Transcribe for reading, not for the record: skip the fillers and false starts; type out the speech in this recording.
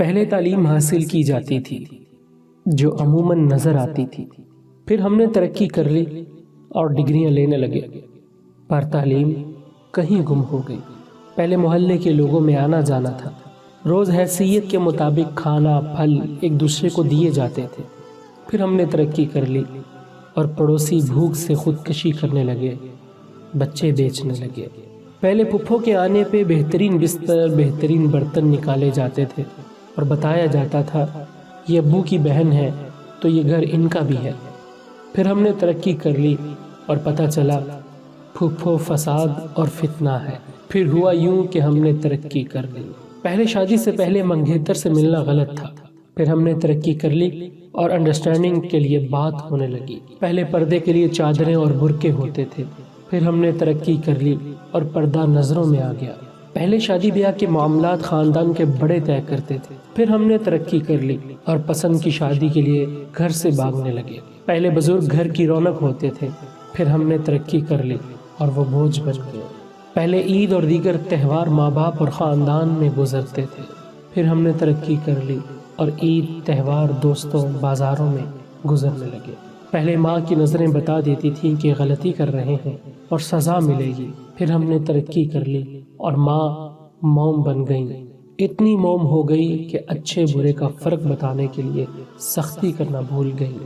پہلے تعلیم حاصل کی جاتی تھی جو عموماً نظر آتی تھی، پھر ہم نے ترقی کر لی اور ڈگریاں لینے لگے، پر تعلیم کہیں گم ہو گئی۔ پہلے محلے کے لوگوں میں آنا جانا تھا، روز حیثیت کے مطابق کھانا پھل ایک دوسرے کو دیے جاتے تھے۔ پھر ہم نے ترقی کر لی اور پڑوسی بھوک سے خودکشی کرنے لگے، بچے بیچنے لگے۔ پہلے پھپھو کے آنے پہ بہترین بستر، بہترین برتن نکالے جاتے تھے اور بتایا جاتا تھا یہ ابو کی بہن ہے تو یہ گھر ان کا بھی ہے۔ پھر ہم نے ترقی کر لی اور پتہ چلا پھپھو فساد اور فتنہ ہے۔ پھر ہوا یوں کہ ہم نے ترقی کر لی۔ پہلے شادی سے پہلے منگیتر سے ملنا غلط تھا، پھر ہم نے ترقی کر لی اور انڈرسٹینڈنگ کے لیے بات ہونے لگی۔ پہلے پردے کے لیے چادریں اور برقعے ہوتے تھے، پھر ہم نے ترقی کر لی اور پردہ نظروں میں آ گیا۔ پہلے شادی بیاہ کے معاملات خاندان کے بڑے طے کرتے تھے، پھر ہم نے ترقی کر لی اور پسند کی شادی کے لیے گھر سے بھاگنے لگے۔ پہلے بزرگ گھر کی رونق ہوتے تھے، پھر ہم نے ترقی کر لی اور وہ بوجھ بن گئے۔ پہلے عید اور دیگر تہوار ماں باپ اور خاندان میں گزرتے تھے، پھر ہم نے ترقی کر لی اور عید تہوار دوستوں بازاروں میں گزرنے لگے۔ پہلے ماں کی نظریں بتا دیتی تھیں کہ غلطی کر رہے ہیں اور سزا ملے گی، پھر ہم نے ترقی کر لی اور ماں موم بن گئیں۔ اتنی موم ہو گئی کہ اچھے برے کا فرق بتانے کے لیے سختی کرنا بھول گئی۔